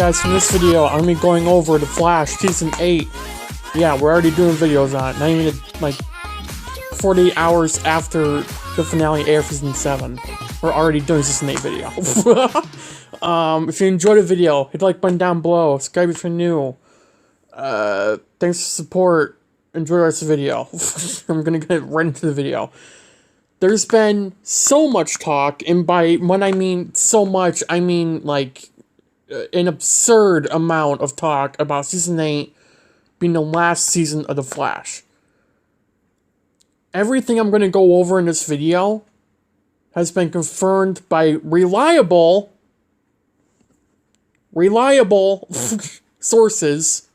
guys, from this video, I'm going to be going over The Flash Season 8. Yeah, we're already doing videos on it, not even like 48 hours after the finale aired for Season 7. We're already doing Season 8 video. If you enjoyed the video, hit the like button down below, subscribe if you're new. Thanks for the support, enjoy the rest of the video. I'm going to get right into the video. There's been so much talk, and by when I mean so much, I mean like an absurd amount of talk about Season 8 being the last season of The Flash. Everything I'm going to go over in this video has been confirmed by reliable sources,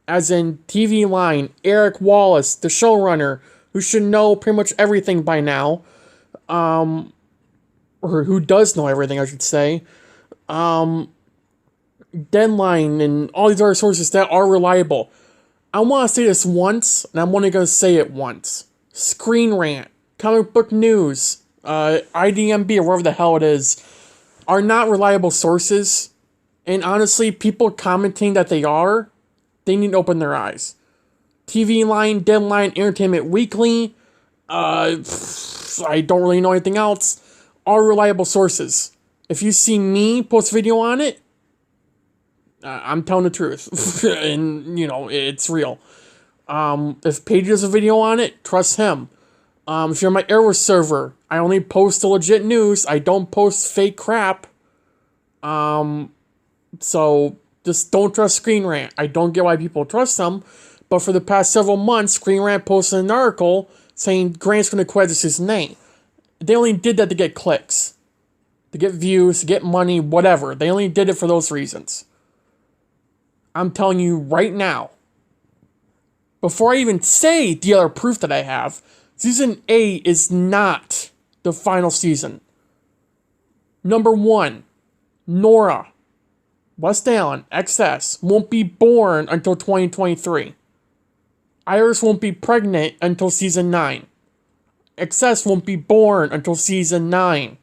as in TV Line, Eric Wallace, the showrunner, who should know pretty much everything by now, or who does know everything, I should say, Deadline, and all these other sources that are reliable. I want to say this once, and I'm only going to say it once. Screen Rant, Comic Book News, IDMB, or whatever the hell it is, are not reliable sources, and honestly, people commenting that they need to open their eyes. TV Line, Deadline, Entertainment Weekly, I don't really know anything else, are reliable sources. If you see me post a video on it, I'm telling the truth, and, you know, it's real. If Paige does a video on it, trust him. If you're on my Arrowverse server, I only post the legit news, I don't post fake crap. So, just don't trust Screen Rant. I don't get why people trust them, but for the past several months, Screen Rant posted an article saying Grant's going to quit as Season 8. They only did that to get clicks, to get views, to get money, whatever. They only did it for those reasons. I'm telling you right now, before I even say the other proof that I have, Season 8 is not the final season. Number 1, Nora, West Allen, XS, won't be born until 2023. Iris won't be pregnant until Season 9. XS won't be born until Season 9.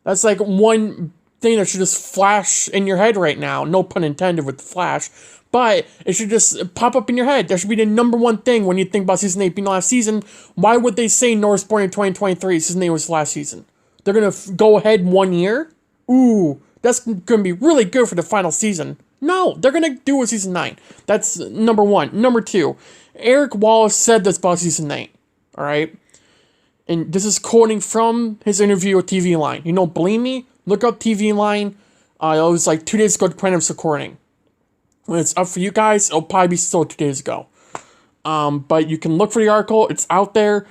That's like one thing that should just flash in your head right now. No pun intended with the Flash. But it should just pop up in your head. That should be the number one thing when you think about Season 8 being the last season. Why would they say Nora's born in 2023? Season 8 was the last season. They're going to go ahead 1 year? Ooh, that's going to be really good for the final season. No, they're going to do it with Season 9. That's number 1. Number 2, Eric Wallace said this about Season 8. Alright? And this is quoting from his interview with TV Line. You don't believe me? Look up TV Line. It was like 2 days ago, the point of this recording. When it's up for you guys, it'll probably be still 2 days ago. But you can look for the article. It's out there.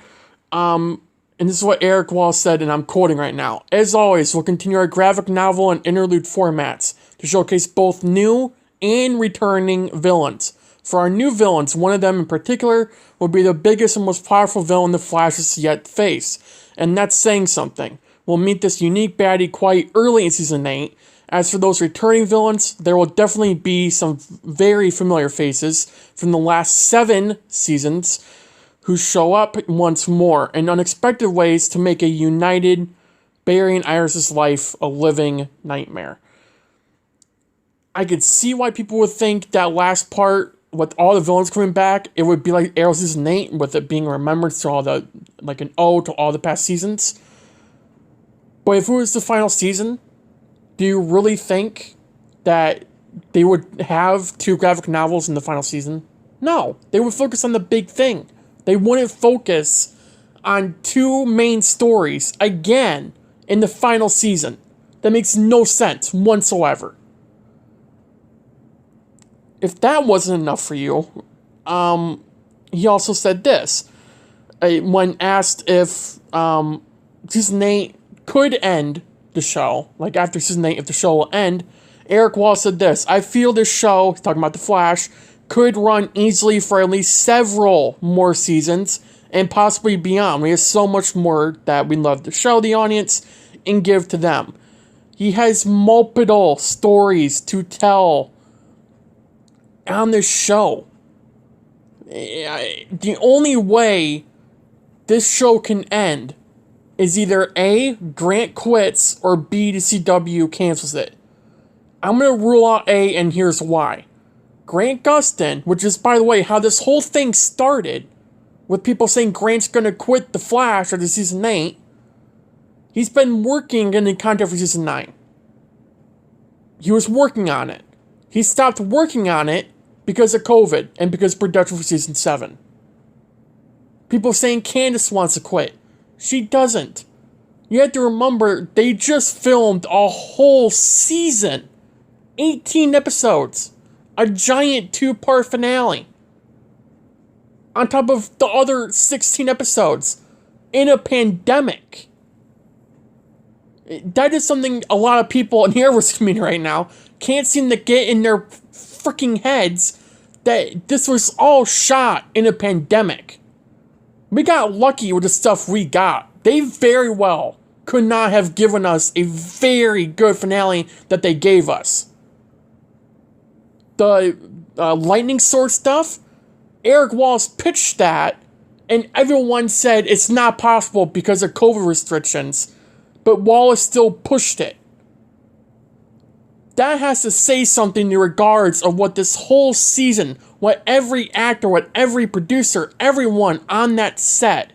And this is what Eric Wallace said, and I'm quoting right now. As always, we'll continue our graphic novel and interlude formats to showcase both new and returning villains. For our new villains, one of them in particular will be the biggest and most powerful villain the Flash has yet faced. And that's saying something. We'll meet this unique baddie quite early in Season 8. As for those returning villains, there will definitely be some very familiar faces from the last 7 seasons who show up once more in unexpected ways to make a united Barry and Iris' life a living nightmare. I could see why people would think that last part, with all the villains coming back, it would be like Arrow Season 8, with it being remembrance to all the, like an ode to all the past seasons. But if it was the final season, do you really think that they would have 2 graphic novels in the final season? No, they would focus on the big thing. They wouldn't focus on 2 main stories, again, in the final season. That makes no sense whatsoever. If that wasn't enough for you, he also said this. When asked if Season 8 could end the show, like after Season 8, if the show will end, Eric Wallace said this: I feel this show, talking about The Flash, could run easily for at least several more seasons, and possibly beyond. We have so much more that we love to show the audience and give to them. He has multiple stories to tell on this show. The only way this show can end is either A, Grant quits, or B, DCW cancels it. I'm going to rule out A, and here's why. Grant Gustin, which is, by the way, how this whole thing started, with people saying Grant's going to quit The Flash after season 8, he's been working in the contract for season 9. He was working on it. He stopped working on it because of COVID and because of production for season 7. People saying Candace wants to quit. She doesn't. You have to remember, they just filmed a whole season. 18 episodes. A giant 2-part finale. On top of the other 16 episodes. In a pandemic. That is something a lot of people in the Arrowverse community right now can't seem to get in their freaking heads, that this was all shot in a pandemic. We got lucky with the stuff we got. They very well could not have given us a very good finale that they gave us. The lightning sword stuff, Eric Wallace pitched that, and everyone said it's not possible because of COVID restrictions, but Wallace still pushed it. That has to say something in regards of what this whole season, what every actor, what every producer, everyone on that set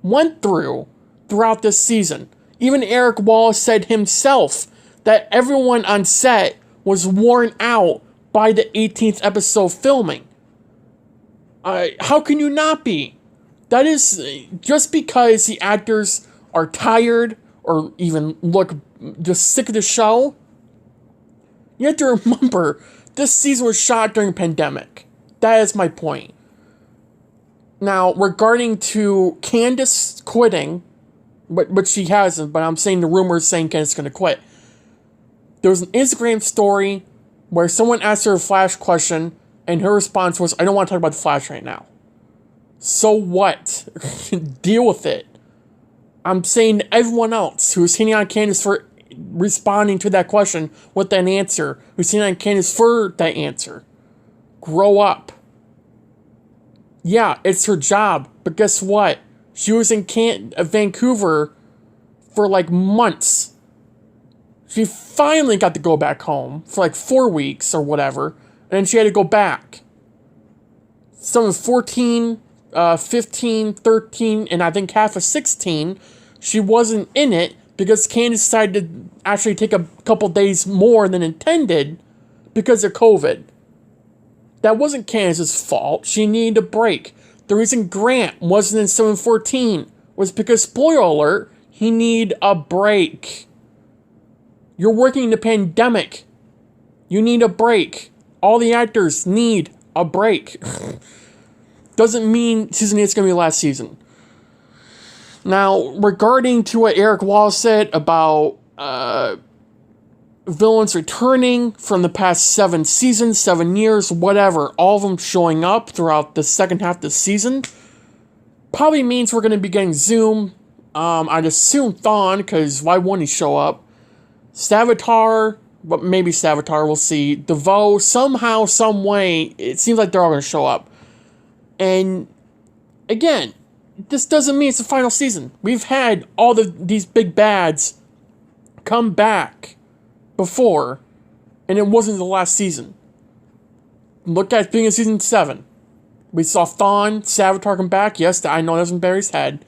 went throughout this season. Even Eric Wallace said himself that everyone on set was worn out by the 18th episode filming. How can you not be? That is just because the actors are tired or even look just sick of the show. You have to remember, this season was shot during a pandemic. That is my point. Now, regarding to Candace quitting, but she hasn't, but I'm saying the rumors saying Candace is going to quit. There was an Instagram story where someone asked her a Flash question, and her response was, I don't want to talk about the Flash right now. So what? Deal with it. I'm saying to everyone else who's hitting on Candace for responding to that question with an answer, who's hitting on Candace for that answer, grow up. Yeah, it's her job, but guess what? She was in Vancouver for like months. She finally got to go back home for like 4 weeks or whatever, and then she had to go back. Some of 14, 15, 13, and I think half of 16, she wasn't in it because Candace decided to actually take a couple days more than intended because of COVID. That wasn't Candace's fault. She needed a break. The reason Grant wasn't in 714 was because, spoiler alert, he needed a break. You're working in the pandemic. You need a break. All the actors need a break. Doesn't mean season 8 is going to be the last season. Now, regarding to what Eric Wallace said about villains returning from the past 7 seasons, 7 years, whatever, all of them showing up throughout the second half of the season, probably means we're going to be getting Zoom. I'd assume Thawne, because why wouldn't he show up? Savitar, but maybe Savitar, we'll see. DeVoe, somehow, some way, it seems like they're all going to show up. And, again, this doesn't mean it's the final season. We've had all these big bads come back before, and it wasn't the last season. Look at being in season 7. We saw Thawne, Savitar come back. Yes, I know that's in Barry's head.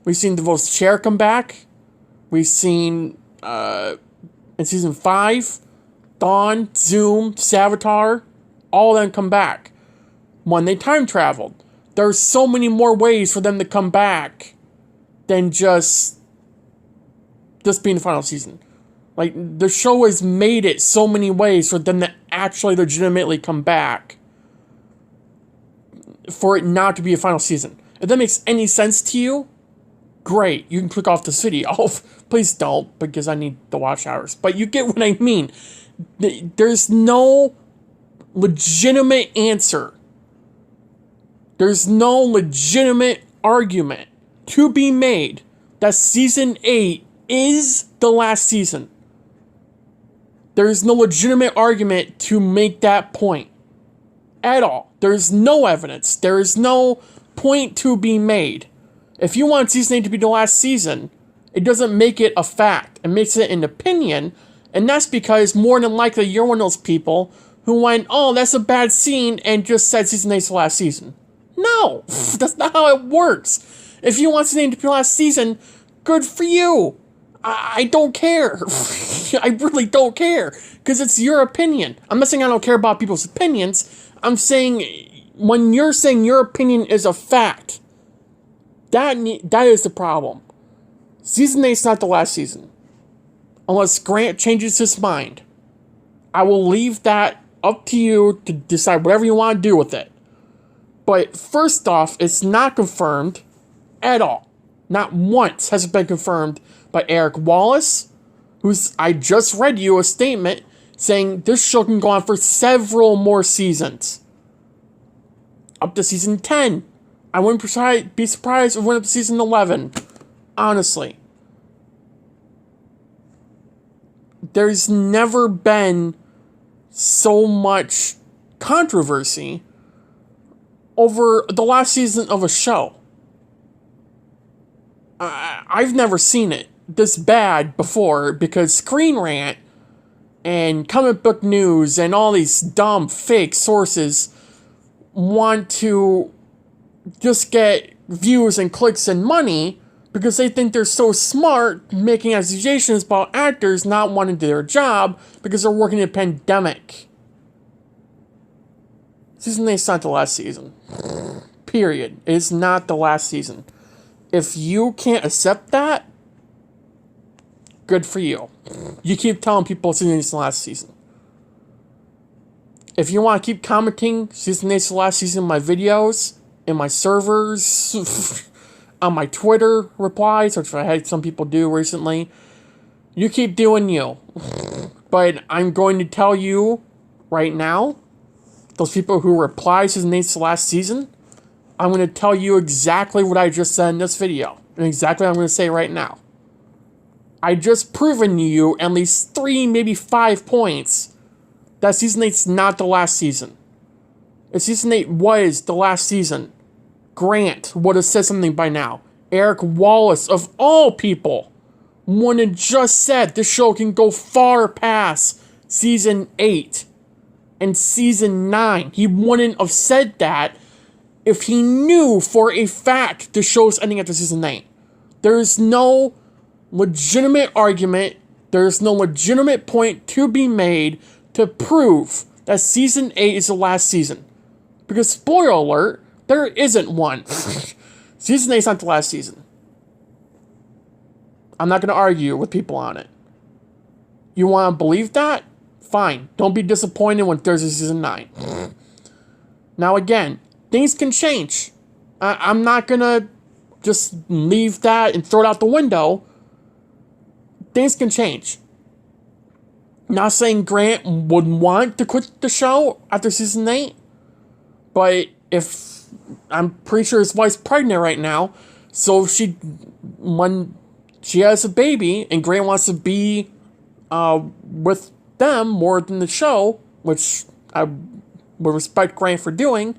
We've seen DeVoe's chair come back. We've seen, in season 5, Thawne, Zoom, Savitar, all of them come back. When they time traveled. There's so many more ways for them to come back than just being the final season. Like, the show has made it so many ways for them to actually legitimately come back for it not to be a final season. If that makes any sense to you, great. You can click off this video. Please don't, because I need the watch hours. But you get what I mean. There's no legitimate answer. There's no legitimate argument to be made that season 8 is the last season. There's no legitimate argument to make that point at all. There's no evidence. There is no point to be made. If you want season 8 to be the last season, it doesn't make it a fact. It makes it an opinion, And that's because more than likely you're one of those people who went, oh, that's a bad scene, and just said season 8's the last season. No, that's not how it works. If you want season 8 to be the last season, good for you. I don't care. I really don't care. Because it's your opinion. I'm not saying I don't care about people's opinions. I'm saying when you're saying your opinion is a fact, that is the problem. Season 8's not the last season. Unless Grant changes his mind. I will leave that up to you to decide whatever you want to do with it. But first off, it's not confirmed at all. Not once has it been confirmed by Eric Wallace, I just read you a statement saying this show can go on for several more seasons. Up to season 10. I wouldn't be surprised if it went up to season 11. Honestly. There's never been so much controversy over the last season of a show. I've never seen it this bad before, because Screen Rant and Comic Book News and all these dumb fake sources want to just get views and clicks and money because they think they're so smart, making accusations about actors not wanting to do their job because they're working in a pandemic. Season 8's not the last season. Period. It is not the last season. If you can't accept that, good for you. You keep telling people season 8's the last season. If you want to keep commenting season 8's the last season in my videos, in my servers, on my Twitter replies, which I had some people do recently, you keep doing you. But I'm going to tell you right now, those people who reply season 8's the last season, I'm going to tell you exactly what I just said in this video. And exactly what I'm going to say right now. I just proven to you at least 3, maybe 5 points that season 8's not the last season. If season 8 was the last season, Grant would have said something by now. Eric Wallace, of all people, would have just said this show can go far past season 8 and season 9. He wouldn't have said that if he knew for a fact the show's ending after season 8. There's no legitimate argument, there's no legitimate point to be made to prove that season 8 is the last season. Because, spoiler alert, there isn't one. Season 8's not the last season. I'm not going to argue with people on it. You want to believe that? Fine. Don't be disappointed when Thursday season 9. Now again, things can change. I'm not going to just leave that and throw it out the window. Things can change. Not saying Grant would want to quit the show after season 8. But if... I'm pretty sure his wife's pregnant right now. So when she has a baby and Grant wants to be with them more than the show, which I would respect Grant for doing,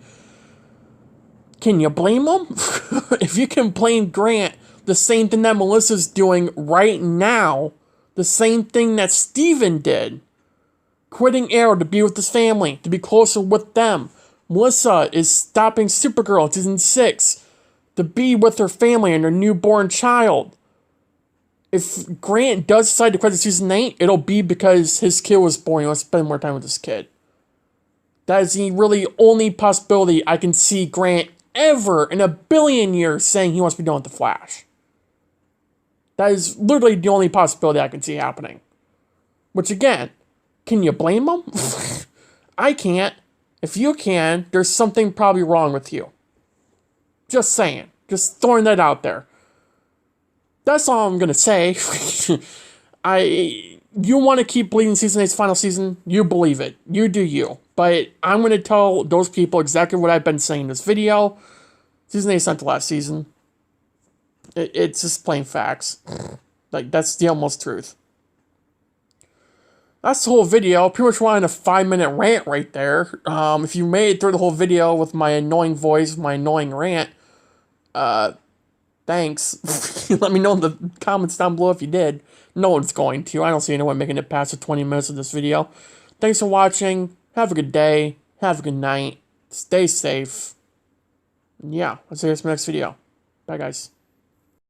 can you blame him? If you can blame Grant, the same thing that Melissa's doing right now, the same thing that Steven did, quitting Arrow to be with his family, to be closer with them. Melissa is stopping Supergirl in season 6 to be with her family and her newborn child. If Grant does decide to quit season 8, it'll be because his kid was born. He wants to spend more time with his kid. That is the really only possibility I can see Grant ever in a billion years saying he wants to be done with The Flash. That is literally the only possibility I can see happening. Which again, can you blame him? I can't. If you can, there's something probably wrong with you. Just saying. Just throwing that out there. That's all I'm gonna say. You want to keep believing season 8's final season? You believe it. You do you. But I'm gonna tell those people exactly what I've been saying in this video. Season 8's not the last season. It's just plain facts. Like, that's the almost truth. That's the whole video. Pretty much wanted a 5-minute rant right there. If you made it through the whole video with my annoying voice, my annoying rant, thanks. Let me know in the comments down below if you did. No one's going to. I don't see anyone making it past the 20 minutes of this video. Thanks for watching. Have a good day. Have a good night. Stay safe. Yeah, I'll see you in the next video. Bye, guys.